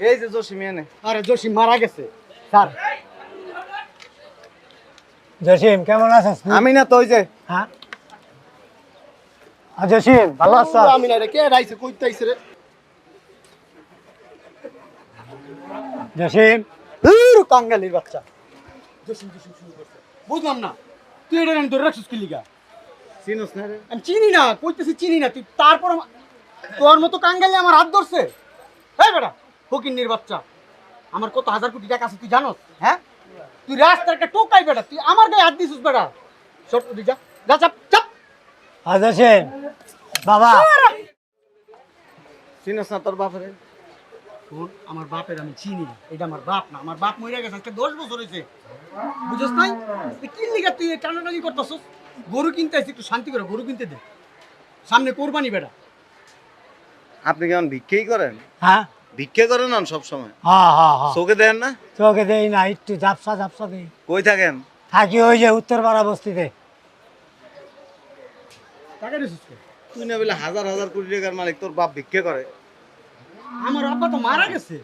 এই যে জসিম এনে। আরে জসিম মারা গেছে স্যার। জসিম কেমন আছিস? আমি না তো ওই যে হ্যাঁ জসিম ভালো আছো? আমি না রে, কে রাইছে কইতে আইছে রে? জসিম কাঙ্গালির বাচ্চা। জসিম জসিম শুরু করছে, বুঝলাম না তুই এটা আমি ধরে রাখছিস কি লিগা? চিনোস না রে? আমি চিনি না, কইতেছি চিনি না, তুই তারপর তোর মতো কাঙ্গালি আমার হাত ধরছে? হ্যাঁ বেটা ফকিন্নির বাচ্চা, আমার কত হাজার কোটি টাকা আছে তুই জানোস? হ্যাঁ তুই রাস্তার একটা টোকাই বেটা, তুই আমার গায়ে হাত দিছিস বেটা। সর তুই যা যা, চাপ চাপ। জসিম বাবা চিনোস না তোর বাপরে? শোন, আমার বাপের আমি চিনি না, এটা আমার বাপ না, আমার বাপ মরে গেছে আজকে 10 বছর হয়েছে, বুঝছ নাই? তুই কি লিগা তুই টানাটানি করতেছস? গরু কিনতে আসছি, একটু শান্তি করে গরু কিনতে দে, সামনে কোরবানি বেটা। আপনি কেমন ভিক্ষেই করেন? হ্যাঁ ভিক্ষে করেন না সব সময়? হ্যাঁ হ্যাঁ হ্যাঁ চোখে দেন না? চোখে দেই না, একটু ঝাপসা ঝাপসা দেই। কই থাকেন? থাকি ওই যে উত্তরপাড়া বস্তিতে। টাকা দিছিস কে? তুই না বলে হাজার হাজার কোটি টাকার মালিক, তোর বাপ ভিক্ষে করে? আমার আব্বা তো মারা গেছে,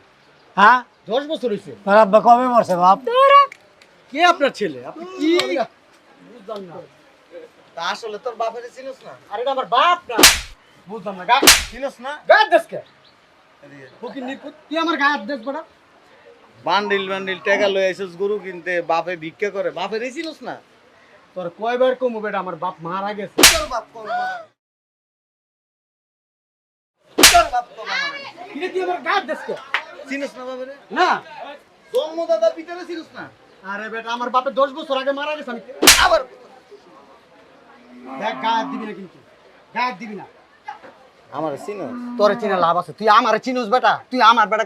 হ্যাঁ 10 বছর হয়েছে। তোর আব্বা কবে মরছে বাপ? কে আপনার ছেলে? আপনি কি বুঝলাম না। তা আসলে তোর বাপের চিনোস না? আরে এটা আমার বাপ না, বুঝলাম না। গা চিনোস না? গা দেশ কে ফকির নিপুত, তুই আমার গায়ে হাত দেশ বেটা। বান্ডিল বান্ডিল টাকা লই আইছস গরু কিনতে, বাপে ভিক্ষে করে, বাপের চিনোস না? তোর কয়বার কমু বেটা, আমার বাপ মারা গেছে। তোর বাপ কোন মারা? তোর বাপ কোন মারা? কিরে তুই আমার গায়ে দেশ কে? চিনোস না বাপরে? না জন্মদাতা পিতারে চিনোস না? আরে বেটা আমার বাপে 10 বছর আগে মারা গেছে, আমি আবার দেখ গায়ে হাত দিবি না, কিন্তু গায়ে হাত দিবি না। আমার চিনোস? তোরে চিনে লাভ আছে? তুই আমারে চিনোস বেটা? তুই আমার বেটা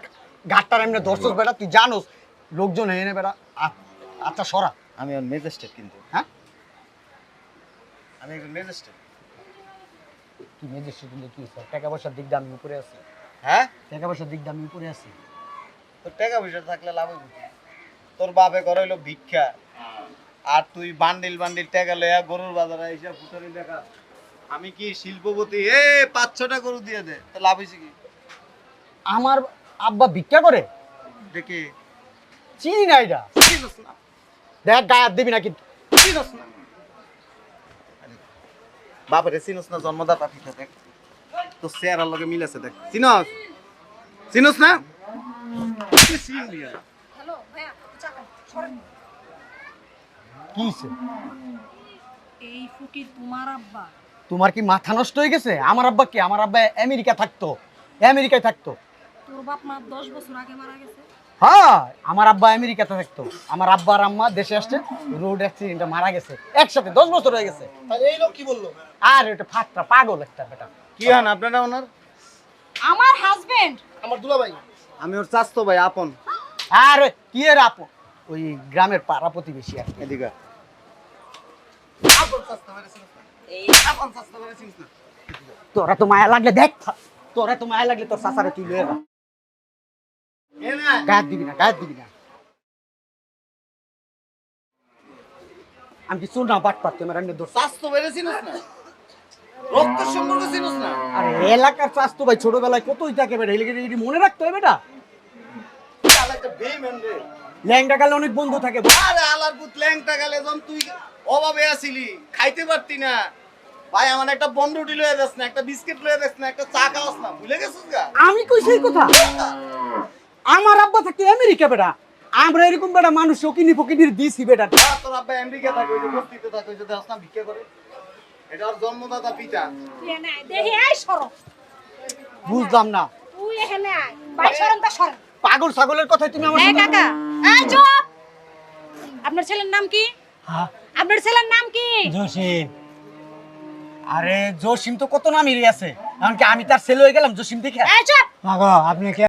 ঘাটটার এমনি ধরছস বেটা, তুই জানোস লোকজন এনে বেটা। আচ্ছা সরা। আমি আর ম্যাজিস্ট্রেট কিন্তু। হ্যাঁ আমি একজন ম্যাজিস্ট্রেট। তুই মেজেস্ট্রেট কিন্তু কি স্যার, টাকা পয়সার দিক দিয়ে আমি উপরে আছি, হ্যাঁ? টাকা পয়সার দিক দিয়ে আমি উপরে আছি। তোর টাকা পয়সা থাকলে লাভ হইব কি? তোর বাপে করে হইলো ভিক্ষা, আর তুই বান্ডিল বান্ডিল টাকা লইয়া গরুর বাজারে এসে ফুটারি দেখা। আমি কি শিল্পপতি? 5-6টা গরু দিয়ে দে, তো লাভ হইছে কি? আমার আব্বা ভিক্ষা করে? দেখে চিনি না এটা। চিনোস না? দেখ গায়ে হাত দিবি না কিন্তু। চিনোস না? বাপরে চিনোস না? জন্মদাতা পিতা দেখ, তো চেহারার লগে মিল আছে দেখ। চিনোস? চিনোস না? চিনবি আর। হ্যালো ভাইয়া, চা খান, সরেন। কি হইছে? এই ফকির তোমার আব্বা? তোমার কি মাথা নষ্ট হয়ে গেছে? আমার আব্বা কি? আমার আব্বা আমেরিকা থাকতো, আমেরিকায় থাকতো। তোর বাপ মা 10 বছর আগে মারা গেছে। হ্যাঁ আমার আব্বা আমেরিকাতে থাকতো, আমার আব্বা আর আম্মা দেশে আসছে, রোড অ্যাক্সিডেন্টে মারা গেছে একসাথে, 10 বছর হয়ে গেছে। তাহলে এই লোক কি বললো? আর এটা ফাটটা পাগল একটা বেটা। কি হন আপনারা ওনার? আমার হাজবেন্ড। আমার দুলাভাই। আমি ওর চাচতো ভাই, আপন। আরে কি এর আপন? ওই গ্রামের পাড়া প্রতিবেশী আর কি। এদিকে আপন চাচতো ভাই চিনিস না? আপন চাচতো ভাই চিনিস না? তোরা তো মায়া লাগলে দেখ, তোরা তো মায়া লাগলে তোর চাচারে তুই লয়ে যা। এ না গায়ে দিবি না, গায়ে দিবি না। আমি কি শুন না বাট পারতে আমার এমনি দোষ। চাচতো ভাই চিনিস না? রক্তের সম্পর্ক চিনিস না? আরে এলাকার চাস্তু ভাই ছোটবেলায় কতই থাকে বেটা, এলিগে মনে রাখতে হয় বেটা। শালা একটা বেঈমান রে। ল্যাংটা কালে অনেক বন্ধু থাকে। আরে আলার পুত ল্যাংটা গেলে যখন তুই অভাবে আছিলি, খাইতে পারতি না, ভাই আমার একটা বনরুটি লয়ে যাস না, একটা বিস্কিট লয়ে যাস না, একটা চা খাওয়াস না, ভুলে গেছিস গা? আমি কই সেই কথা? আমার আব্বা থাকতো আমেরিকা বেটা, আমরা এরকম বেটা মানুষ শকিনি ফকিনির দিছি বেটা। আর তোর আব্বা আমেরিকা থাকে, ওই যে বস্তিতে থাকে, ওই যে দেখাস না ভিক্ষা করে। এটা ওর জন্মদাতা পিতা। তুই এনে আয়, দেখি আয় সরো। বুঝলাম না, তুই এখানে আয়, ভাই সরেন তা সরেন। পাগল ছাগলের কথাই তুমি আমার এই সাথে- কাকা, এই চুপ। আপনার ছেলের নাম কি? হ্যাঁ আপনার ছেলের নাম কি? জসিম। আরে জসিম তো কত নামই আছে, এমনকি আমি তার ছেলে হয়ে গেলাম জসিম দেখে। এই চুপ। মাগো আপনি কে?